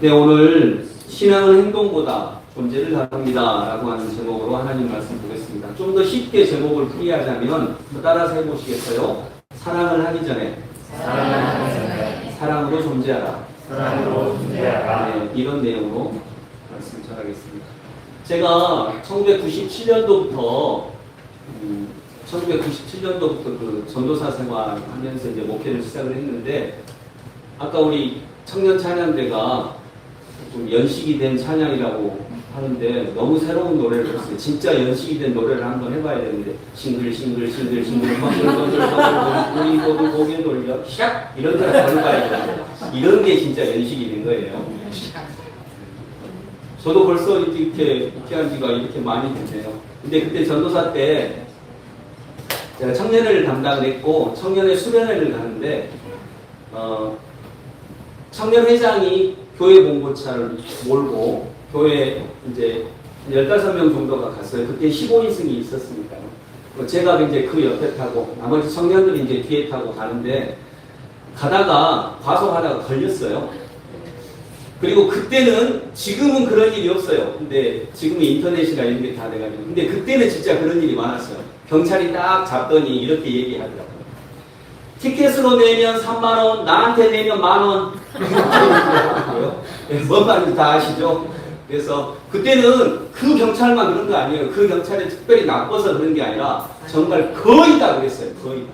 네, 오늘 신앙은 행동보다 존재를 다룹니다 라고 하는 제목으로 하나님 말씀 보겠습니다. 좀 더 쉽게 제목을 풀이하자면 따라서 해보시겠어요? 사랑을 하기 전에 사랑으로 존재하라. 네, 이런 내용으로 말씀 전하겠습니다. 제가 1997년도부터 그 전도사 생활하면서 이제 목회를 시작을 했는데, 아까 우리 청년 찬양대가 좀 연식이 된 찬양이라고 하는데 너무 새로운 노래를 했어요. 진짜 연식이 된 노래를 한번 해봐야 되는데, 싱글 우리 모두 고개 돌려 샥 이런 데를 걸어봐야 돼요. 이런 게 진짜 연식이 된 거예요. 저도 벌써 이렇게 한 지가 이렇게 많이 됐네요. 근데 그때 전도사 때 제가 청년회를 담당을 했고, 청년회 수련회를 가는데 청년회장이 교회 봉고차를 몰고 교회 이제 15명 정도가 갔어요. 그때 15인승이 있었으니까요. 제가 이제 그 옆에 타고 나머지 청년들이 이제 뒤에 타고 가는데, 가다가 과속하다가 걸렸어요. 그리고 그때는, 지금은 그런 일이 없어요. 근데 지금은 인터넷이나 이런 게 다 돼가지고. 근데 그때는 진짜 그런 일이 많았어요. 경찰이 딱 잡더니 이렇게 얘기하더라고요. 티켓으로 내면 3만원, 나한테 내면 만원. 뭔 말인지 다 아시죠? 그래서 그때는 그 경찰만 그런 거 아니에요. 그 경찰이 특별히 나빠서 그런 게 아니라 정말 거의 다 그랬어요. 거의 다.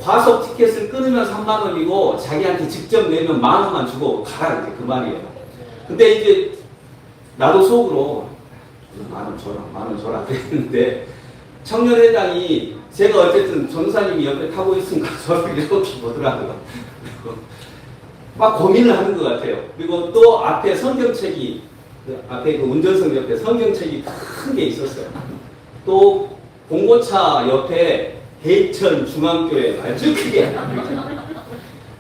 과속 티켓을 끊으면 3만원이고 자기한테 직접 내면 만원만 주고 가라, 이렇게 그 말이에요. 근데 이제 나도 속으로 만원 줘라 그랬는데, 청년회장이, 제가 어쨌든 전사님이 옆에 타고 있으니까 저를 이렇게 보더라고요. 막 고민을 하는 것 같아요. 그리고 또 앞에 성경책이, 앞에 그 운전석 옆에 성경책이 큰 게 있었어요. 또 봉고차 옆에 대천 중앙교회 아주 크게.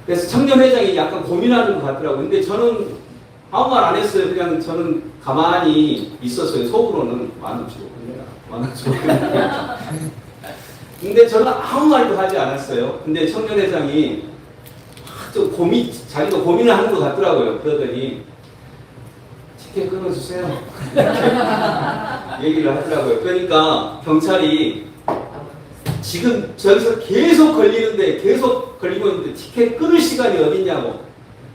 그래서 청년회장이 약간 고민하는 것 같더라고요. 근데 저는 아무 말 안 했어요. 그냥 저는 가만히 있었어요. 속으로는 만원 주고 그냥. 근데 저는 아무 말도 하지 않았어요. 근데 청년회장이 자기도 고민을 하는 것 같더라고요. 그러더니 티켓 끊어주세요. 얘기를 하더라고요. 그러니까 경찰이 지금 저기서 계속 걸리고 있는데 티켓 끊을 시간이 어딨냐고.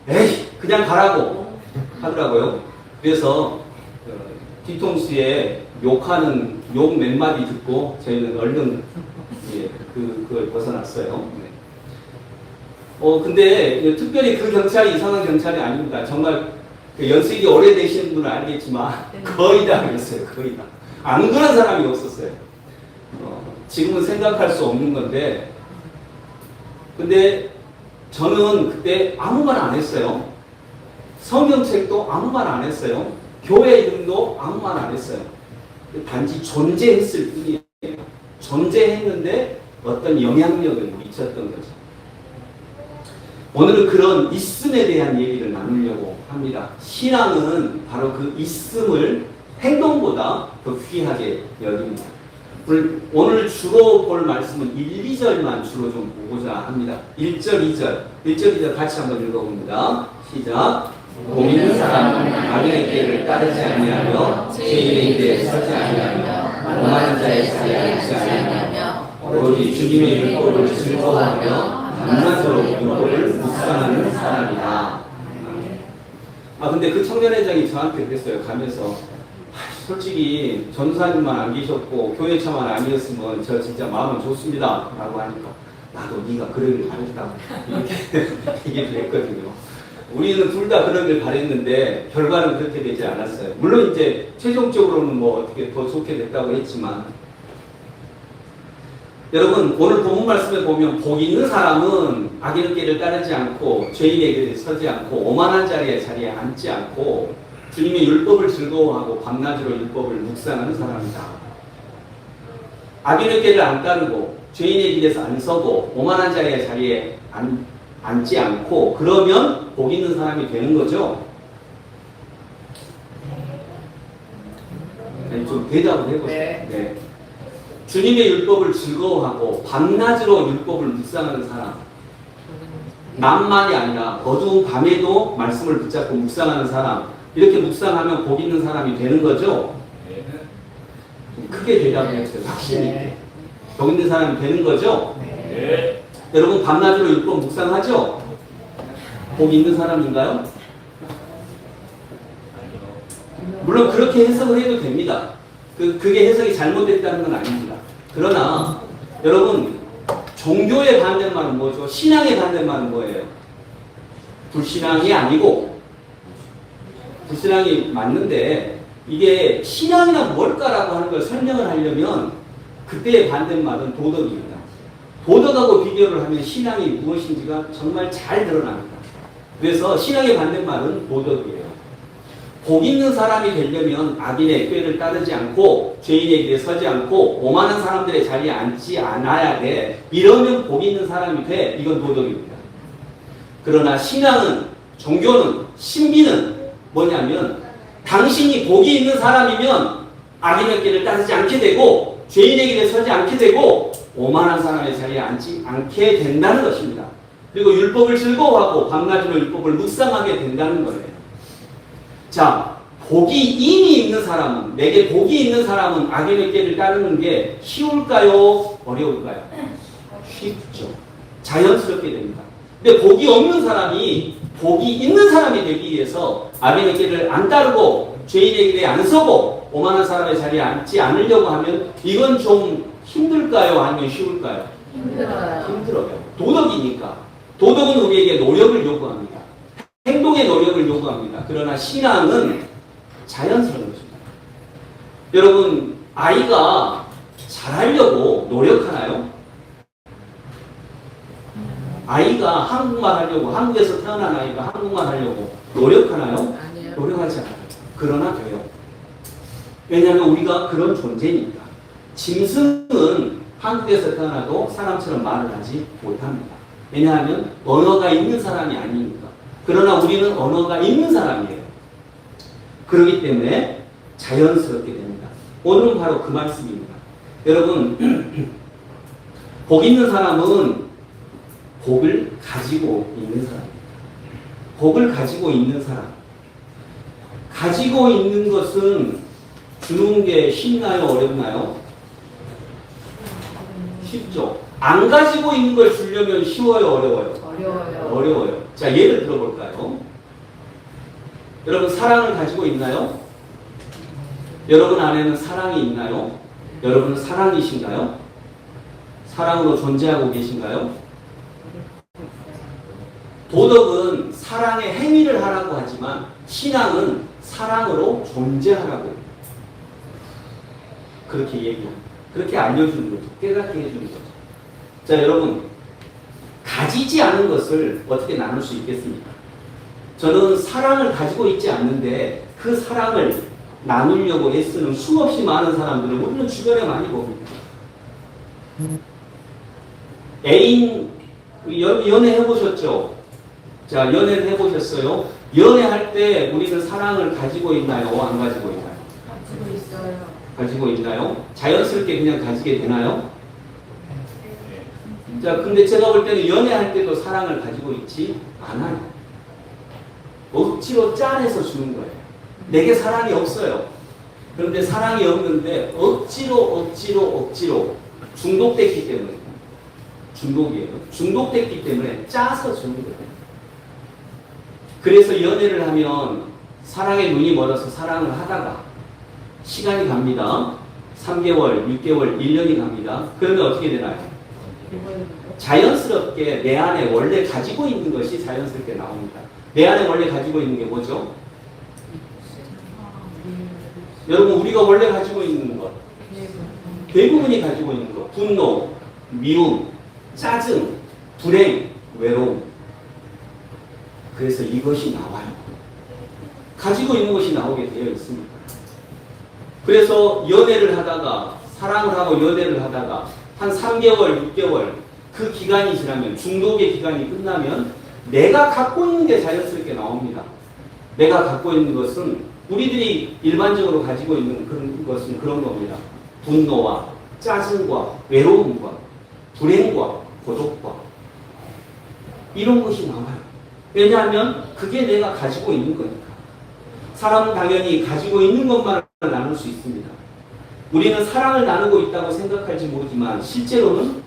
에이, 그냥 가라고 하더라고요. 그래서 뒤통수에 욕하는 욕 몇 마디 듣고 저희는 얼른 그걸 벗어났어요. 근데 특별히 그 경찰이 이상한 경찰이 아닙니다. 정말 그 연식이 오래되신 분은 알겠지만 거의 다 그랬어요. 거의 다. 안 그런 사람이 없었어요. 지금은 생각할 수 없는 건데, 근데 저는 그때 아무 말 안 했어요. 성경책도 아무 말 안 했어요. 교회 이름도 아무 말 안 했어요. 단지 존재했을 뿐이에요. 존재했는데 어떤 영향력을 미쳤던 거죠. 오늘은 그런 있음에 대한 얘기를 나누려고 합니다. 신앙은 바로 그 있음을 행동보다 더 귀하게 여깁니다. 오늘 주로 볼 말씀은 1, 2절만 주로 좀 보고자 합니다. 1절, 2절 같이 한번 읽어봅니다. 시작. 복 있는 사람은 악인의 길을 따르지 아니하며 죄인의 길에 서지 아니하며 오만한 자의 자리에 앉지 아니하며 오로지 주님의 율법을 즐거워하며 밤낮으로 율법을 묵상하는 사람이다. 근데 그 청년회장이 저한테 그랬어요. 가면서 솔직히 전도사님만 안 계셨고 교회차만 아니었으면 저 진짜 마음은 좋습니다 라고 하니까, 나도 네가 그러길 바랬다 이렇게 얘기를 했거든요. 우리는 둘 다 그러길 바랬는데 결과는 그렇게 되지 않았어요. 물론 이제 최종적으로는 뭐 어떻게 더 좋게 됐다고 했지만, 여러분 오늘 본문 말씀에 보면 복 있는 사람은 악인의 길을 따르지 않고 죄인의 길에 서지 않고 오만한 자리에 앉지 않고 주님의 율법을 즐거워하고 밤낮으로 율법을 묵상하는 사람이다. 악인의 길을 안 따르고 죄인의 길에서 안 서고 오만한 자리에 앉지 않고, 그러면 복 있는 사람이 되는 거죠. 좀 대답을 해보세요. 네. 주님의 율법을 즐거워하고 밤낮으로 율법을 묵상하는 사람. 낮만이 아니라 어두운 밤에도 말씀을 붙잡고 묵상하는 사람, 이렇게 묵상하면 복 있는 사람이 되는 거죠? 크게 대답을 했어요. 확실히. 복 있는 사람이 되는 거죠? 여러분 밤낮으로 율법 묵상하죠? 복 있는 사람인가요? 물론 그렇게 해석을 해도 됩니다. 그게 해석이 잘못됐다는 건 아닙니다. 그러나 여러분 종교의 반대말은 뭐죠? 신앙의 반대말은 뭐예요? 불신앙이 아니고, 불신앙이 맞는데 이게 신앙이란 뭘까라고 하는 걸 설명을 하려면 그때의 반대말은 도덕입니다. 도덕하고 비교를 하면 신앙이 무엇인지가 정말 잘 드러납니다. 그래서 신앙의 반대말은 도덕이에요. 복 있는 사람이 되려면 악인의 꾀를 따르지 않고 죄인의 길에 서지 않고 오만한 사람들의 자리에 앉지 않아야 돼. 이러면 복 있는 사람이 돼. 이건 도덕입니다. 그러나 신앙은, 종교는, 신비는 뭐냐면 당신이 복이 있는 사람이면 악인의 꾀를 따르지 않게 되고 죄인의 길에 서지 않게 되고 오만한 사람의 자리에 앉지 않게 된다는 것입니다. 그리고 율법을 즐거워하고 밤낮으로 율법을 묵상하게 된다는 거예요. 자, 복이 이미 있는 사람은, 내게 복이 있는 사람은 악인의 꾀를 따르는 게 쉬울까요? 어려울까요? 쉽죠. 자연스럽게 됩니다. 근데 복이 없는 사람이 복이 있는 사람이 되기 위해서 악인의 꾀를 안 따르고 죄인의 길에 안 서고 오만한 사람의 자리에 앉지 않으려고 하면 이건 좀 힘들까요? 아니면 쉬울까요? 힘들어요. 힘들어요. 도덕이니까. 도덕은 우리에게 노력을 요구합니다. 행동의 노력을 요구합니다. 그러나 신앙은 자연스러운 것입니다. 여러분, 아이가 잘하려고 노력하나요? 아이가 한국말 하려고, 한국에서 태어난 아이가 한국말 하려고 노력하나요? 아니요. 노력하지 않아요. 그러나 돼요. 왜냐하면 우리가 그런 존재니까. 짐승은 한국에서 태어나도 사람처럼 말을 하지 못합니다. 왜냐하면 언어가 있는 사람이 아니니까. 그러나 우리는 언어가 있는 사람이에요. 그렇기 때문에 자연스럽게 됩니다. 오늘은 바로 그 말씀입니다. 여러분, 복 있는 사람은 복을 가지고 있는 사람입니다. 복을 가지고 있는 사람. 가지고 있는 것은 주는 게 쉽나요? 어렵나요? 쉽죠. 안 가지고 있는 걸 주려면 쉬워요? 어려워요? 어려워요. 어려워요. 자, 예를 들어볼까요? 여러분, 사랑을 가지고 있나요? 여러분 안에는 사랑이 있나요? 여러분은 사랑이신가요? 사랑으로 존재하고 계신가요? 도덕은 사랑의 행위를 하라고 하지만 신앙은 사랑으로 존재하라고 그렇게 얘기합니다. 그렇게 알려주는 거죠. 깨닫게 해주는 거죠. 자, 여러분, 가지지 않은 것을 어떻게 나눌 수 있겠습니까? 저는 사랑을 가지고 있지 않는데 그 사랑을 나누려고 애쓰는 수없이 많은 사람들을 우리는 주변에 많이 봅니다. 애인, 여러분 연애해보셨죠? 자, 연애를 해보셨어요? 연애할 때 우리는 사랑을 가지고 있나요? 안 가지고 있나요? 가지고 있어요. 가지고 있나요? 자연스럽게 그냥 가지게 되나요? 자, 근데 제가 볼 때는 연애할 때도 사랑을 가지고 있지 않아요. 억지로 짜내서 주는 거예요. 내게 사랑이 없어요. 그런데 사랑이 없는데 억지로 중독됐기 때문에, 중독이에요. 중독됐기 때문에 짜서 주는 거예요. 그래서 연애를 하면 사랑에 눈이 멀어서 사랑을 하다가 시간이 갑니다. 3개월, 6개월, 1년이 갑니다. 그러면 어떻게 되나요? 자연스럽게 내 안에 원래 가지고 있는 것이 자연스럽게 나옵니다. 내 안에 원래 가지고 있는 게 뭐죠? 여러분, 우리가 원래 가지고 있는 것, 대부분이 가지고 있는 것, 분노, 미움, 짜증, 불행, 외로움. 그래서 이것이 나와요. 가지고 있는 것이 나오게 되어 있습니다. 그래서 연애를 하다가, 사랑을 하고 연애를 하다가 한 3개월, 6개월 그 기간이 지나면, 중독의 기간이 끝나면 내가 갖고 있는 게 자연스럽게 나옵니다. 내가 갖고 있는 것은 우리들이 일반적으로 가지고 있는 그런 것은 그런 겁니다. 분노와 짜증과 외로움과 불행과 고독과 이런 것이 나와요. 왜냐하면 그게 내가 가지고 있는 거니까. 사람은 당연히 가지고 있는 것만을 나눌 수 있습니다. 우리는 사랑을 나누고 있다고 생각할지 모르지만 실제로는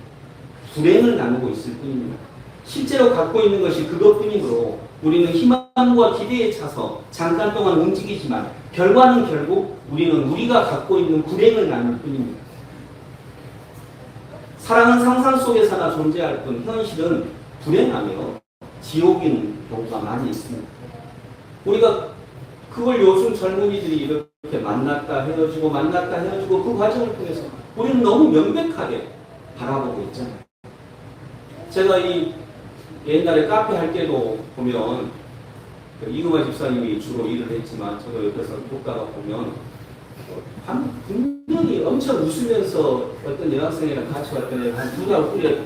불행을 나누고 있을 뿐입니다. 실제로 갖고 있는 것이 그것뿐이므로 우리는 희망과 기대에 차서 잠깐 동안 움직이지만 결과는 결국 우리는 우리가 갖고 있는 불행을 나눌 뿐입니다. 사랑은 상상 속에서나 존재할 뿐 현실은 불행하며 지옥인 경우가 많이 있습니다. 우리가 그걸 요즘 젊은이들이 이렇게 만났다 헤어지고 그 과정을 통해서 우리는 너무 명백하게 바라보고 있잖아요. 제가 이 옛날에 카페 할 때도 보면 이금화 집사님이 주로 일을 했지만 저도 옆에서 국가가 보면 분명히 엄청 웃으면서 어떤 여학생이랑 같이 왔더니 한 두 달 후에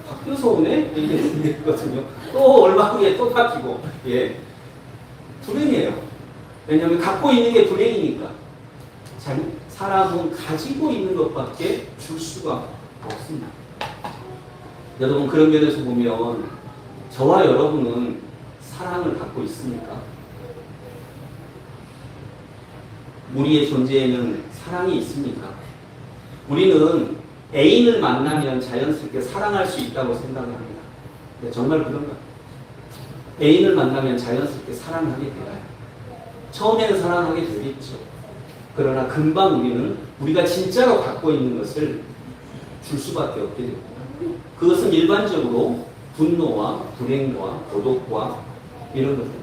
바뀌어서 오네? 이게 있거든요. 또 얼마 후에 또 바뀌고. 예. 불행이에요. 왜냐하면 갖고 있는 게 불행이니까. 사람은 가지고 있는 것밖에 줄 수가 없습니다. 여러분 그런 면에서 보면 저와 여러분은 사랑을 갖고 있습니까? 우리의 존재에는 사랑이 있습니까? 우리는 애인을 만나면 자연스럽게 사랑할 수 있다고 생각을 합니다. 근데 정말 그런가? 애인을 만나면 자연스럽게 사랑하게 돼요. 처음에는 사랑하게 되겠죠. 그러나 금방 우리는 우리가 진짜로 갖고 있는 것을 줄 수밖에 없게 됩니다. 그것은 일반적으로 분노와 불행과 고독과 이런 것들입니다.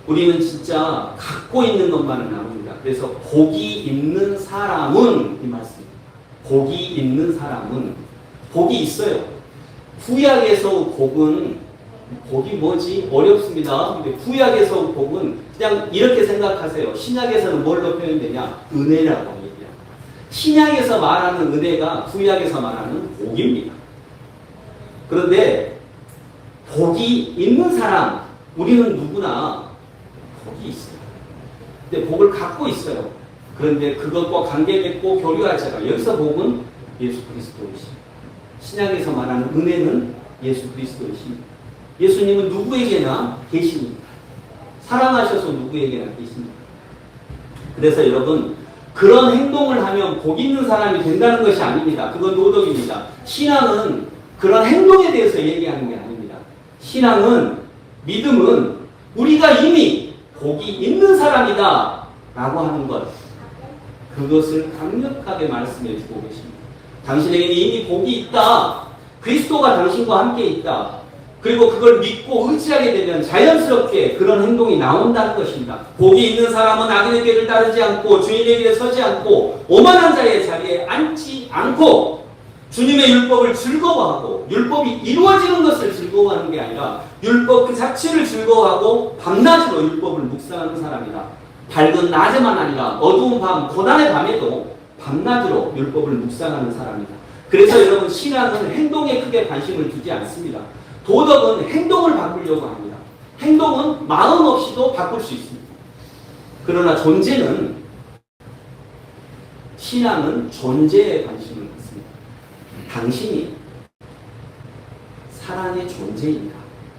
우리는 진짜 갖고 있는 것만을 나눕니다. 그래서 복이 있는 사람은 이 말씀입니다. 복이 있는 사람은 복이 있어요. 구약에서 복은 복이 뭐지? 어렵습니다. 근데 구약에서 복은 그냥 이렇게 생각하세요. 신약에서는 뭘로 표현되냐? 은혜라고 합니다. 신약에서 말하는 은혜가 구약에서 말하는 복입니다. 그런데 복이 있는 사람, 우리는 누구나 복이 있어요. 근데 복을 갖고 있어요. 그런데 그것과 관계 맺고 교류하잖아요. 여기서 복은 예수 그리스도이십니다. 신약에서 말하는 은혜는 예수 그리스도이십니다. 예수님은 누구에게나 계십니다. 사랑하셔서 누구에게나 계십니다. 그래서 여러분 그런 행동을 하면 복 있는 사람이 된다는 것이 아닙니다. 그건 노덕입니다. 신앙은 그런 행동에 대해서 얘기하는 게 아닙니다. 신앙은 믿음은 우리가 이미 복이 있는 사람이다 라고 하는 것, 그것을 강력하게 말씀해 주고 계십니다. 당신에게는 이미 복이 있다. 그리스도가 당신과 함께 있다. 그리고 그걸 믿고 의지하게 되면 자연스럽게 그런 행동이 나온다는 것입니다. 복이 있는 사람은 악인의 길을 따르지 않고 주인의 길에 서지 않고 오만한 자의 자리에 앉지 않고 주님의 율법을 즐거워하고 율법이 이루어지는 것을 즐거워하는 게 아니라 율법 그 자체를 즐거워하고 밤낮으로 율법을 묵상하는 사람이다. 밝은 낮에만 아니라 어두운 밤, 고난의 밤에도 밤낮으로 율법을 묵상하는 사람이다. 그래서 여러분 신앙은 행동에 크게 관심을 두지 않습니다. 도덕은 행동을 바꾸려고 합니다. 행동은 마음 없이도 바꿀 수 있습니다. 그러나 존재는, 신앙은 존재에 관심을 갖습니다. 당신이 사랑의 존재입니다.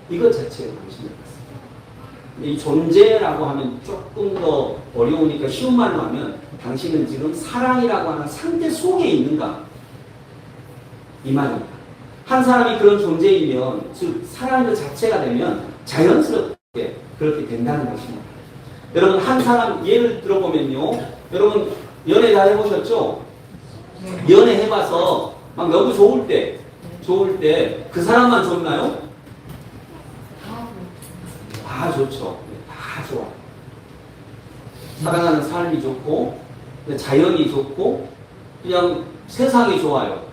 이것 자체에 관심을 갖습니다. 이 존재라고 하면 조금 더 어려우니까 쉬운 말로 하면 당신은 지금 사랑이라고 하는 상태 속에 있는가? 이 말입니다. 한 사람이 그런 존재이면, 즉 사랑의 그 자체가 되면 자연스럽게 그렇게 된다는 것입니다. 여러분 한 사람 예를 들어보면요. 여러분 연애 다 해보셨죠? 연애 해봐서 막 너무 좋을 때 그 사람만 좋나요? 다 좋죠. 다 좋아. 살아가는 삶이 좋고 자연이 좋고 그냥 세상이 좋아요.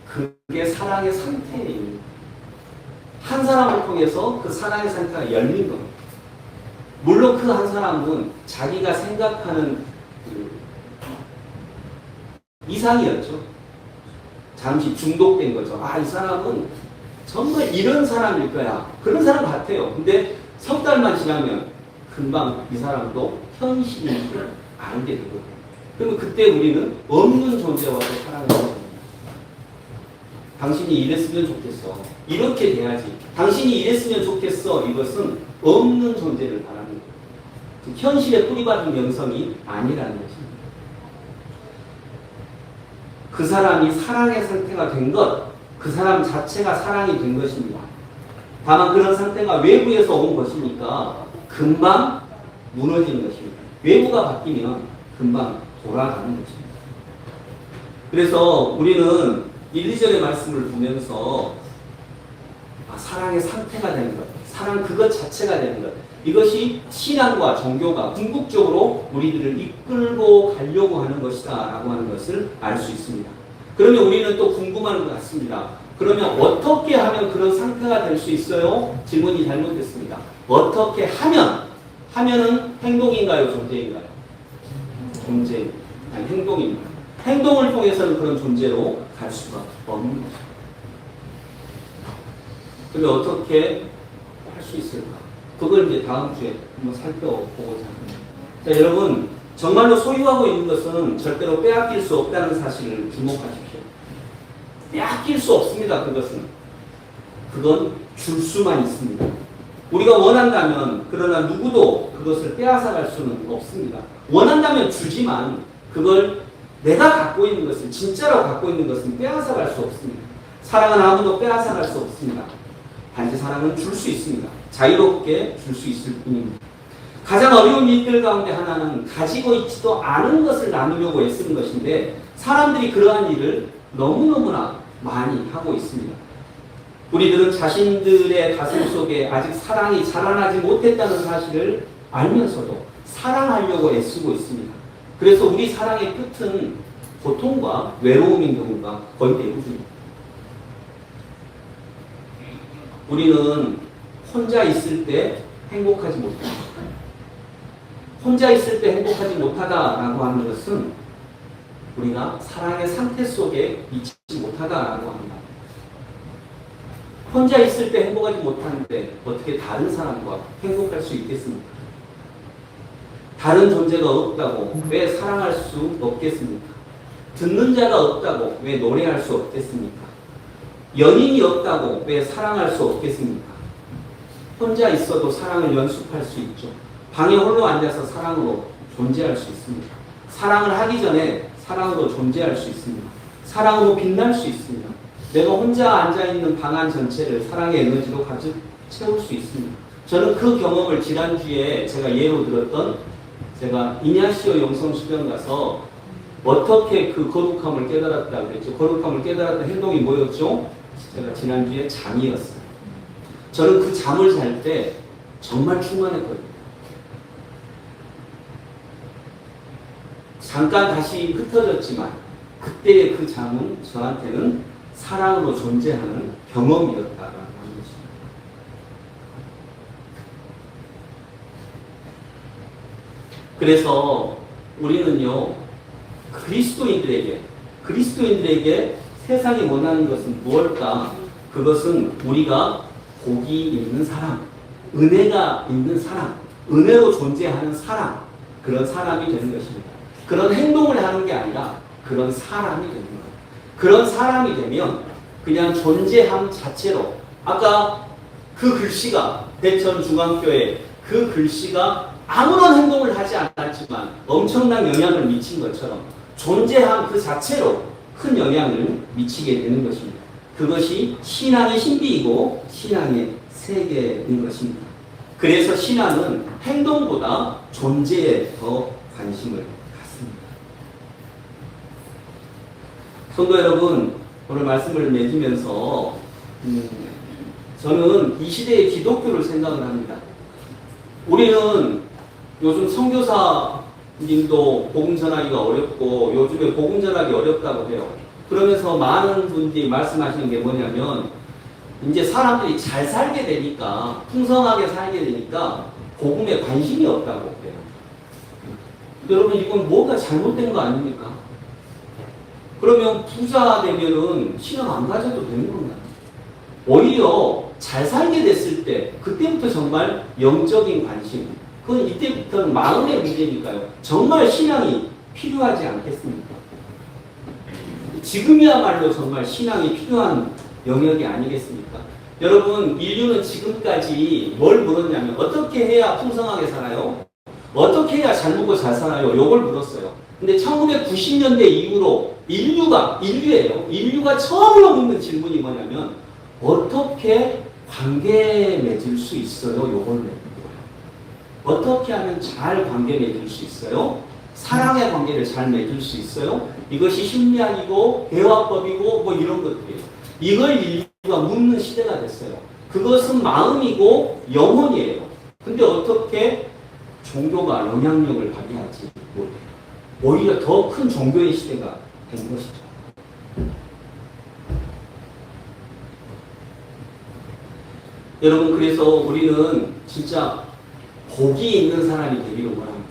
그게 사랑의 상태예요. 한 사람을 통해서 그 사랑의 상태가 열린 겁니다. 물론 그 한 사람은 자기가 생각하는 이상이었죠. 잠시 중독된 거죠. 아, 이 사람은 정말 이런 사람일 거야. 그런 사람 같아요. 근데 석 달만 지나면 금방 이 사람도 현실인 줄 알게 되거든요. 그러면 그때 우리는 없는 존재와도 사랑을 해야 됩니다. 당신이 이랬으면 좋겠어. 이렇게 돼야지. 당신이 이랬으면 좋겠어. 이것은 없는 존재를 바라는 거예요. 현실에 뿌리박은 명성이 아니라는 것입니다. 그 사람이 사랑의 상태가 된 것, 그 사람 자체가 사랑이 된 것입니다. 다만 그런 상태가 외부에서 온 것이니까 금방 무너지는 것입니다. 외부가 바뀌면 금방 돌아가는 것입니다. 그래서 우리는 1, 2절의 말씀을 보면서 사랑의 상태가 되는 것, 사랑 그것 자체가 되는 것, 이것이 신앙과 종교가 궁극적으로 우리들을 이끌고 가려고 하는 것이다 라고 하는 것을 알 수 있습니다. 그러면 우리는 또 궁금한 것 같습니다. 그러면 어떻게 하면 그런 상태가 될 수 있어요? 질문이 잘못됐습니다. 어떻게 하면은 행동인가요? 존재인가요? 존재, 아니 행동입니다. 행동을 통해서는 그런 존재로 갈 수가 없는 거죠. 그러면 어떻게 할 수 있을까? 그걸 이제 다음 주에 한번 살펴보고자 합니다. 자, 여러분, 정말로 소유하고 있는 것은 절대로 빼앗길 수 없다는 사실을 주목하십시오. 빼앗길 수 없습니다, 그것은. 그건 줄 수만 있습니다. 우리가 원한다면, 그러나 누구도 그것을 빼앗아갈 수는 없습니다. 원한다면 주지만, 그걸 내가 갖고 있는 것을, 진짜로 갖고 있는 것은 빼앗아갈 수 없습니다. 사랑은 아무도 빼앗아갈 수 없습니다. 단지 사랑은 줄 수 있습니다. 자유롭게 줄 수 있을 뿐입니다. 가장 어려운 일들 가운데 하나는 가지고 있지도 않은 것을 나누려고 애쓰는 것인데 사람들이 그러한 일을 너무너무나 많이 하고 있습니다. 우리들은 자신들의 가슴 속에 아직 사랑이 자라나지 못했다는 사실을 알면서도 사랑하려고 애쓰고 있습니다. 그래서 우리 사랑의 끝은 고통과 외로움인 경우가 거의 대부분입니다. 우리는 혼자 있을 때 행복하지 못합니다. 혼자 있을 때 행복하지 못하다라고 하는 것은 우리가 사랑의 상태 속에 있지 못하다라고 합니다. 혼자 있을 때 행복하지 못하는데 어떻게 다른 사람과 행복할 수 있겠습니까? 다른 존재가 없다고 왜 사랑할 수 없겠습니까? 듣는 자가 없다고 왜 노래할 수 없겠습니까? 연인이 없다고 왜 사랑할 수 없겠습니까? 혼자 있어도 사랑을 연습할 수 있죠. 방에 홀로 앉아서 사랑으로 존재할 수 있습니다. 사랑을 하기 전에 사랑으로 존재할 수 있습니다. 사랑으로 빛날 수 있습니다. 내가 혼자 앉아있는 방 안 전체를 사랑의 에너지로 가득 채울 수 있습니다. 저는 그 경험을 지난주에 제가 예로 들었던 제가 이냐시오 영성수련 가서 어떻게 그 거룩함을 깨달았다 그랬죠. 거룩함을 깨달았던 행동이 뭐였죠? 제가 지난주에 잠이었어요. 저는 그 잠을 잘 때 정말 충만했거든요. 잠깐 다시 흩어졌지만 그때의 그 잠은 저한테는 사랑으로 존재하는 경험이었다라는 것입니다. 그래서 우리는요, 그리스도인들에게 세상이 원하는 것은 무엇일까? 그것은 우리가 복이 있는 사람, 은혜가 있는 사람, 은혜로 존재하는 사람, 그런 사람이 되는 것입니다. 그런 행동을 하는 게 아니라 그런 사람이 되는 거예요. 그런 사람이 되면 그냥 존재함 자체로 아까 그 글씨가 대천중앙교회 그 글씨가 아무런 행동을 하지 않았지만 엄청난 영향을 미친 것처럼 존재함 그 자체로 큰 영향을 미치게 되는 것입니다. 그것이 신앙의 신비이고 신앙의 세계인 것입니다. 그래서 신앙은 행동보다 존재에 더 관심을 갖습니다. 성도 여러분, 오늘 말씀을 맺으면서 저는 이 시대의 기독교를 생각을 합니다. 우리는 요즘 선교사님도 복음 전하기가 어렵고 요즘에 복음 전하기 어렵다고 해요. 그러면서 많은 분들이 말씀하시는 게 뭐냐면 이제 사람들이 잘 살게 되니까 풍성하게 살게 되니까 복음에 관심이 없다고 해요. 여러분 이건 뭐가 잘못된 거 아닙니까? 그러면 부자 되면은 신앙 안 가져도 되는 건가요? 오히려 잘 살게 됐을 때 그때부터 정말 영적인 관심, 그건 이때부터는 마음의 문제니까요. 정말 신앙이 필요하지 않겠습니까? 지금이야말로 정말 신앙이 필요한 영역이 아니겠습니까? 여러분, 인류는 지금까지 뭘 물었냐면 어떻게 해야 풍성하게 살아요? 어떻게 해야 잘 먹고 잘 살아요? 요걸 물었어요. 근데 1990년대 이후로 인류가 처음으로 묻는 질문이 뭐냐면 어떻게 관계 맺을 수 있어요? 요걸 묻는 거예요. 어떻게 하면 잘 관계 맺을 수 있어요? 사랑의 관계를 잘 맺을 수 있어요? 이것이 심리학이고 대화법이고 뭐 이런 것들이에요. 이걸 인류가 묻는 시대가 됐어요. 그것은 마음이고 영혼이에요. 근데 어떻게 종교가 영향력을 발휘하지 못해요. 오히려 더 큰 종교의 시대가 된 것이죠. 여러분, 그래서 우리는 진짜 복이 있는 사람이 되기를 원합니다.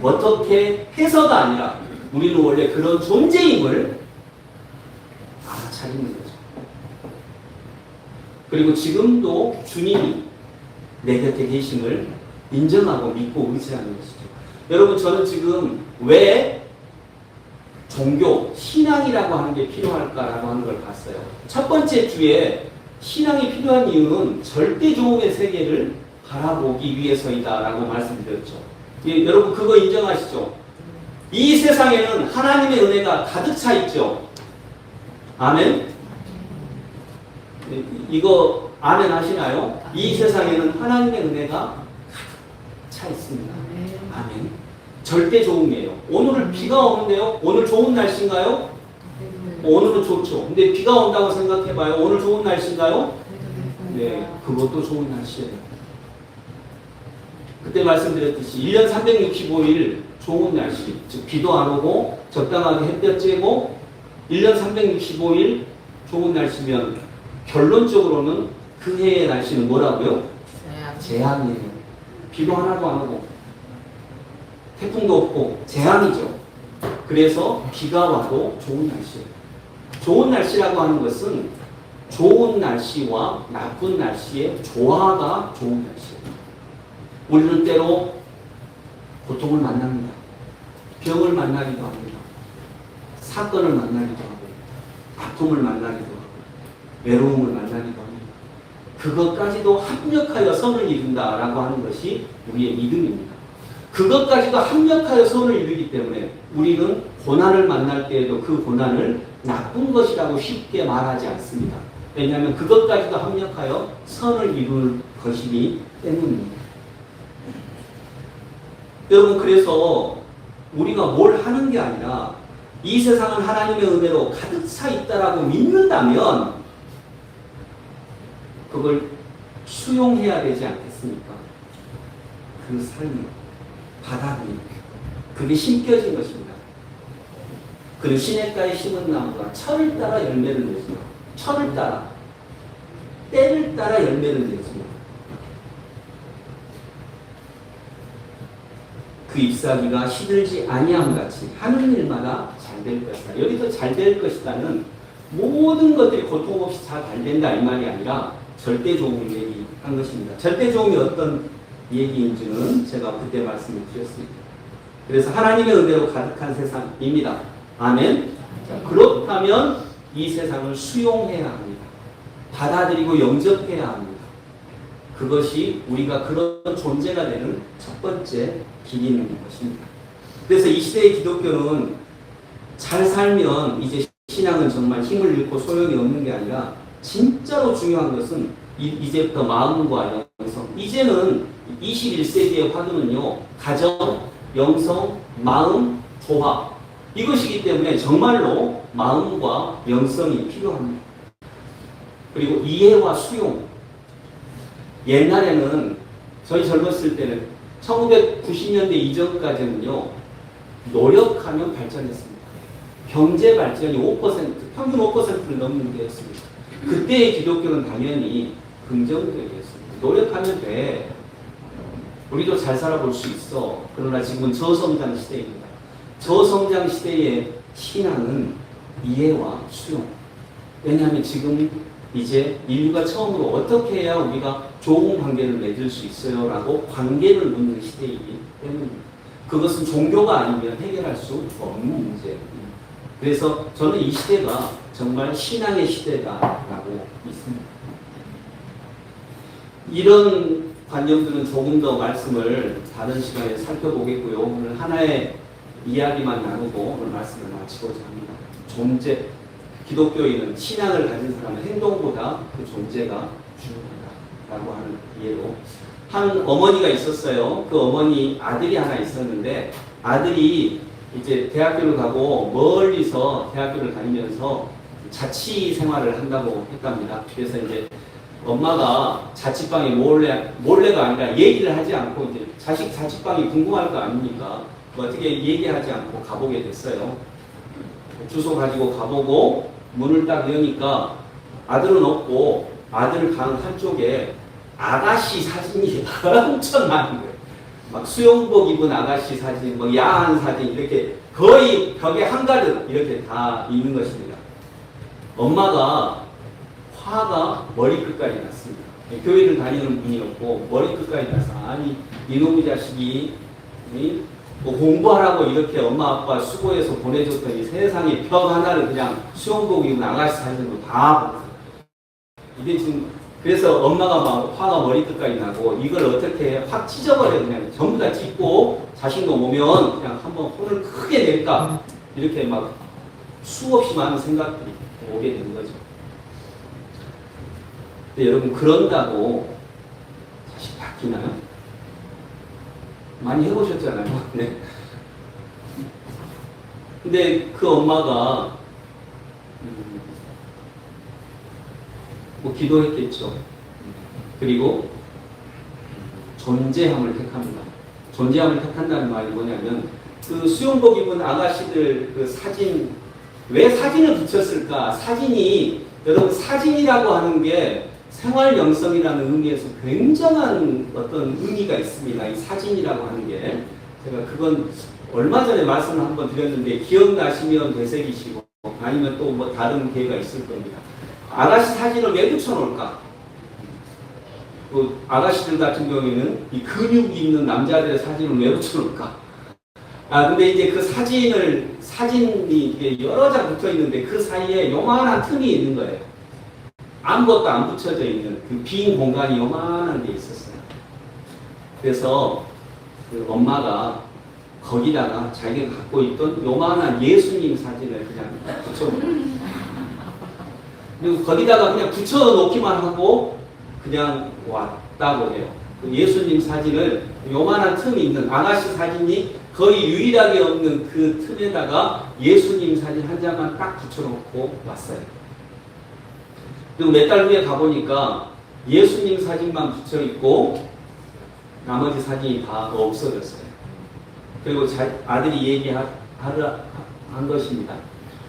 어떻게 해서가 아니라 우리는 원래 그런 존재임을 알아차리는 거죠. 그리고 지금도 주님이 내 곁에 계심을 인정하고 믿고 의지하는 것이죠. 여러분, 저는 지금 왜 종교, 신앙이라고 하는 게 필요할까라고 하는 걸 봤어요. 첫 번째 주에 신앙이 필요한 이유는 절대 조음의 세계를 바라보기 위해서이다라고 말씀드렸죠. 예, 여러분 그거 인정하시죠? 이 세상에는 하나님의 은혜가 가득 차 있죠. 아멘? 이거 아멘 하시나요? 이 세상에는 하나님의 은혜가 가득 차 있습니다. 아멘. 절대 좋음이에요. 오늘은 비가 오는데요. 오늘 좋은 날씨인가요? 오늘은 좋죠. 근데 비가 온다고 생각해봐요. 오늘 좋은 날씨인가요? 네, 그것도 좋은 날씨예요. 그때 말씀드렸듯이 1년 365일 좋은 날씨, 즉 비도 안 오고 적당하게 햇볕 쬐고 1년 365일 좋은 날씨면 결론적으로는 그 해의 날씨는 뭐라고요? 재앙이에요. 비도 하나도 안 오고 태풍도 없고 재앙이죠. 그래서 비가 와도 좋은 날씨예요. 좋은 날씨라고 하는 것은 좋은 날씨와 나쁜 날씨의 조화가 좋은 날씨예요. 우리는 때로 고통을 만납니다. 병을 만나기도 합니다. 사건을 만나기도 하고 아픔을 만나기도 하고 외로움을 만나기도 합니다. 그것까지도 합력하여 선을 이룬다라고 하는 것이 우리의 믿음입니다. 그것까지도 합력하여 선을 이루기 때문에 우리는 고난을 만날 때에도 그 고난을 나쁜 것이라고 쉽게 말하지 않습니다. 왜냐하면 그것까지도 합력하여 선을 이룰 것이기 때문입니다. 여러분, 그래서 우리가 뭘 하는 게 아니라 이 세상은 하나님의 은혜로 가득 차 있다라고 믿는다면 그걸 수용해야 되지 않겠습니까? 그 삶을 받아들이는 그게 심겨진 것입니다. 그리고 시냇가에 심은 나무가 철을 따라 열매를 맺습니다. 철을 따라 때를 따라 열매를 맺습니다. 그 잎사귀가 시들지 아니함 같이 하는 일마다 잘 될 것이다. 여기서 잘 될 것이다는 모든 것들이 고통 없이 잘 된다 이 말이 아니라 절대 좋음을 얘기한 것입니다. 절대 좋음이 어떤 얘기인지는 제가 그때 말씀을 드렸습니다. 그래서 하나님의 은혜로 가득한 세상입니다. 아멘. 자, 그렇다면 이 세상을 수용해야 합니다. 받아들이고 영접해야 합니다. 그것이 우리가 그런 존재가 되는 첫 번째 길이는 것입니다. 그래서 이 시대의 기독교는 잘 살면 이제 신앙은 정말 힘을 잃고 소용이 없는 게 아니라 진짜로 중요한 것은 이제부터 마음과 영성. 이제는 21세기의 화두는요, 가정, 영성, 마음, 조화. 이것이기 때문에 정말로 마음과 영성이 필요합니다. 그리고 이해와 수용. 옛날에는 저희 젊었을 때는 1990년대 이전까지는요, 노력하면 발전했습니다. 경제 발전이 5%, 평균 5%를 넘는 데였습니다. 그때의 기독교는 당연히 긍정적이었습니다. 노력하면 돼. 우리도 잘 살아볼 수 있어. 그러나 지금은 저성장 시대입니다. 저성장 시대의 신앙은 이해와 수용. 왜냐하면 지금 이제 인류가 처음으로 어떻게 해야 우리가 좋은 관계를 맺을 수 있어요? 라고 관계를 묻는 시대이기 때문입니다. 그것은 종교가 아니면 해결할 수 없는 문제예요. 그래서 저는 이 시대가 정말 신앙의 시대다라고 믿습니다. 이런 관념들은 조금 더 말씀을 다른 시간에 살펴보겠고요. 오늘 하나의 이야기만 나누고 오늘 말씀을 마치고자 합니다. 존재, 기독교인은 신앙을 가진 사람은 행동보다 그 존재가 중요하다라고 하는 이해로 한 어머니가 있었어요. 그 어머니 아들이 하나 있었는데 아들이 이제 대학교를 가고 멀리서 대학교를 다니면서 자취 생활을 한다고 했답니다. 그래서 이제 엄마가 자취방에 몰래가 아니라 얘기를 하지 않고 이제 자식 자취방이 궁금할 거 아닙니까? 어떻게 얘기하지 않고 가보게 됐어요. 주소 가지고 가보고 문을 딱 여니까 아들은 없고 아들 방 한쪽에 아가씨 사진이 엄청 많은 거예요. 막 수영복 입은 아가씨 사진, 뭐 야한 사진 이렇게 거의 벽에 한가득 이렇게 다 있는 것입니다. 엄마가 화가 머리끝까지 났습니다. 교회를 다니는 분이었고 머리끝까지 나서 아니 이놈의 자식이 뭐 공부하라고 이렇게 엄마 아빠 수고해서 보내줬더니 세상에 벽 하나를 그냥 수영복 입은 아가씨 사진으로 다 보냈어요. 이게 지금 그래서 엄마가 막 화가 머리끝까지 나고 이걸 어떻게 해? 확 찢어버려 그냥 전부 다 찢고 자신도 오면 그냥 한번 혼을 크게 낼까 이렇게 막 수없이 많은 생각들이 오게 된 거죠. 근데 여러분 그런다고 자식 바뀌나요? 많이 해보셨잖아요. 네. 근데 그 엄마가 뭐 기도했겠죠. 그리고 존재함을 택합니다. 존재함을 택한다는 말이 뭐냐면 그 수영복 입은 아가씨들 그 사진 왜 사진을 붙였을까? 사진이 여러분 사진이라고 하는 게 생활 영성이라는 의미에서 굉장한 어떤 의미가 있습니다. 이 사진이라고 하는 게 제가 그건 얼마 전에 말씀을 한번 드렸는데 기억나시면 되새기시고 아니면 또 뭐 다른 기회가 있을 겁니다. 아가씨 사진을 왜 붙여놓을까? 그 아가씨들 같은 경우에는 이 근육이 있는 남자들의 사진을 왜 붙여놓을까? 근데 이제 그 사진이 이게 여러 장 붙어 있는데 그 사이에 요만한 틈이 있는 거예요. 아무것도 안 붙여져 있는 그 빈 공간이 요만한 게 있었어요. 그래서 그 엄마가 거기다가 자기가 갖고 있던 요만한 예수님 사진을 그냥 붙여놓은 그리고 거기다가 그냥 붙여놓기만 하고 그냥 왔다고 해요. 그 예수님 사진을 요만한 틈이 있는 아가씨 사진이 거의 유일하게 없는 그 틈에다가 예수님 사진 한 장만 딱 붙여놓고 왔어요. 그리고 몇 달 후에 가보니까 예수님 사진만 붙여있고 나머지 사진이 다 없어졌어요. 그리고 아들이 얘기한 것입니다.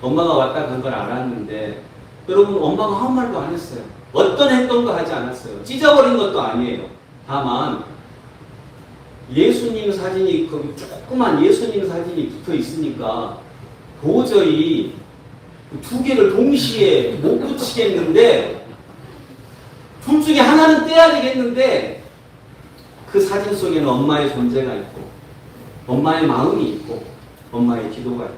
엄마가 왔다 간 걸 알았는데 여러분 엄마가 아무 말도 안 했어요. 어떤 행동도 하지 않았어요. 찢어버린 것도 아니에요. 다만 예수님 사진이 거기 조그만 예수님 사진이 붙어 있으니까 도저히 두 개를 동시에 못 붙이겠는데 둘 중에 하나는 떼야 되겠는데 그 사진 속에는 엄마의 존재가 있고 엄마의 마음이 있고 엄마의 기도가 있고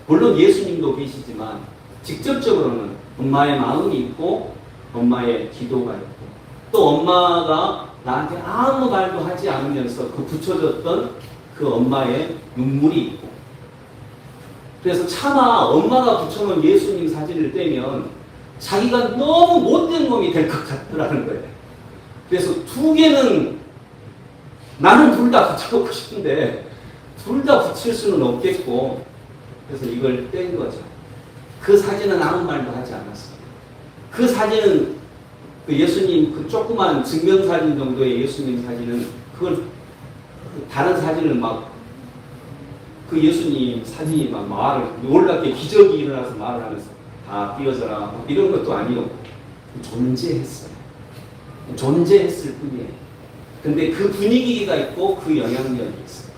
물론 예수님도 계시지만 직접적으로는 엄마의 마음이 있고 엄마의 기도가 있고 또 엄마가 나한테 아무 말도 하지 않으면서 그 붙여졌던 그 엄마의 눈물이 있고 그래서 차마 엄마가 붙여놓은 예수님 사진을 떼면 자기가 너무 못된 놈이 될 것 같더라는 거예요. 그래서 두 개는 나는 둘 다 붙여놓고 싶은데 둘 다 붙일 수는 없겠고 그래서 이걸 뗀 거죠. 그 사진은 아무 말도 하지 않았어요. 그 사진은 그 예수님 그 조그만 증명사진 정도의 예수님 사진은 그걸 다른 사진을 막 그 예수님 사진이 막 말을 놀랍게 기적이 일어나서 말을 하면서 다 띄어져라 이런 것도 아니고 존재했어요. 존재했을 뿐이에요. 근데 그 분위기가 있고 그 영향력이 있어요.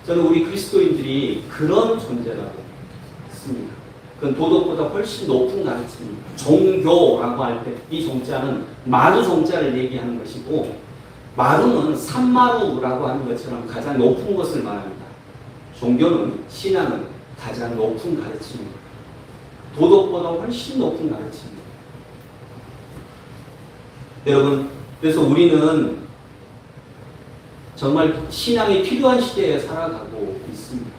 저는 우리 그리스도인들이 그런 존재라고 했습니다. 그건 도덕보다 훨씬 높은 가르침입니다. 종교라고 할 때 이 종자는 마루 종자를 얘기하는 것이고 마루는 산마루라고 하는 것처럼 가장 높은 것을 말합니다. 종교는, 신앙은 가장 높은 가르침입니다. 도덕보다 훨씬 높은 가르침입니다. 여러분, 그래서 우리는 정말 신앙이 필요한 시대에 살아가고 있습니다.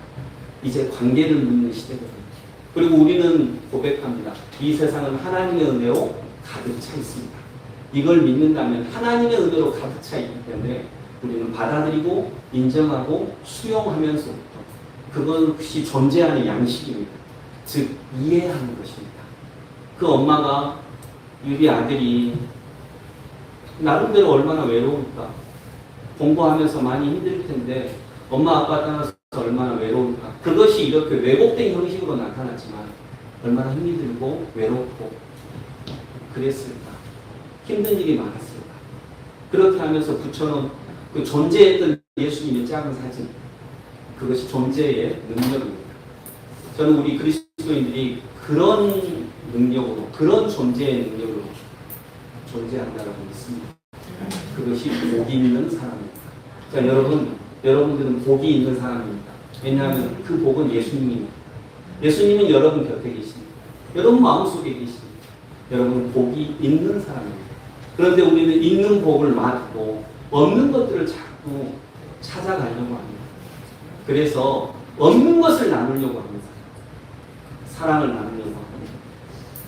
이제 관계를 묻는 시대거든요. 그리고 우리는 고백합니다. 이 세상은 하나님의 은혜로 가득 차 있습니다. 이걸 믿는다면 하나님의 은혜로 가득 차 있기 때문에 우리는 받아들이고 인정하고 수용하면서부터 그것이 존재하는 양식입니다. 즉 이해하는 것입니다. 그 엄마가 우리 아들이 나름대로 얼마나 외로울까, 공부하면서 많이 힘들 텐데 엄마 아빠 떠나서 얼마나 외로울까, 그것이 이렇게 왜곡된 형식으로 나타났지만 얼마나 힘이 들고 외롭고 그랬을까, 힘든 일이 많았을까. 그렇게 하면서 붙여놓은 그 존재했던 예수님의 작은 사진, 그것이 존재의 능력입니다. 저는 우리 그리스도인들이 그런 능력으로, 그런 존재의 능력으로 존재한다고 믿습니다. 그것이 복이 있는 사람입니다. 자, 여러분들은 복이 있는 사람입니다. 왜냐하면 그 복은 예수님입니다. 예수님은 여러분 곁에 계십니다. 여러분 마음속에 계십니다. 여러분은 복이 있는 사람입니다. 그런데 우리는 있는 복을 맡고 없는 것들을 자꾸 찾아가려고 합니다. 그래서 없는 것을 나누려고 합니다. 사랑을 나누려고 합니다.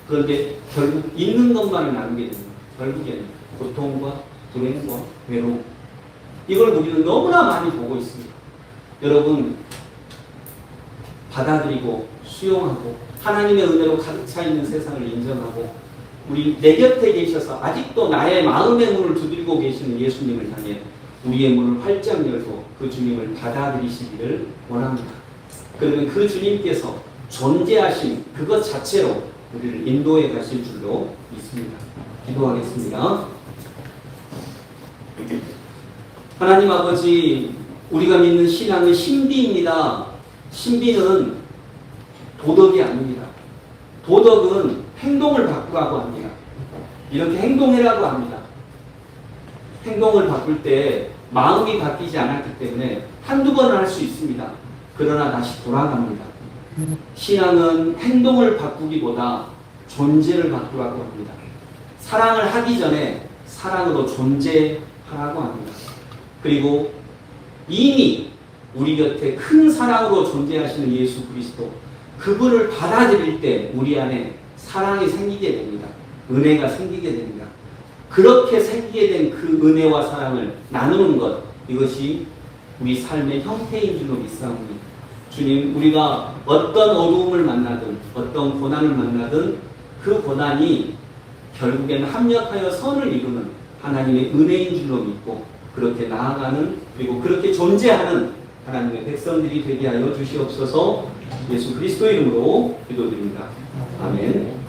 그런데 결국 있는 것만을 나누게 됩니다. 결국에는 고통과 불행과 외로움, 이걸 우리는 너무나 많이 보고 있습니다. 여러분, 받아들이고 수용하고 하나님의 은혜로 가득 차 있는 세상을 인정하고 우리 내 곁에 계셔서 아직도 나의 마음의 문을 두드리고 계시는 예수님을 향해 우리의 문을 활짝 열고 그 주님을 받아들이시기를 원합니다. 그러면 그 주님께서 존재하신 그것 자체로 우리를 인도해 가실 줄로 믿습니다. 기도하겠습니다. 하나님 아버지, 우리가 믿는 신앙은 신비입니다. 신비는 도덕이 아닙니다. 도덕은 행동을 바꾸라고 합니다. 이렇게 행동해라고 합니다. 행동을 바꿀 때 마음이 바뀌지 않았기 때문에 한두 번은 할 수 있습니다. 그러나 다시 돌아갑니다. 신앙은 행동을 바꾸기보다 존재를 바꾸라고 합니다. 사랑을 하기 전에 사랑으로 존재하라고 합니다. 그리고 이미 우리 곁에 큰 사랑으로 존재하시는 예수 그리스도, 그분을 받아들일 때 우리 안에 사랑이 생기게 됩니다. 은혜가 생기게 됩니다. 그렇게 생기게 된 그 은혜와 사랑을 나누는 것, 이것이 우리 삶의 형태인 줄로 믿사옵니다. 주님, 우리가 어떤 어려움을 만나든 어떤 고난을 만나든 그 고난이 결국에는 합력하여 선을 이루는 하나님의 은혜인 줄로 믿고 그렇게 나아가는, 그리고 그렇게 존재하는 하나님의 백성들이 되게 하여 주시옵소서. 예수 그리스도 이름으로 기도드립니다. 아멘.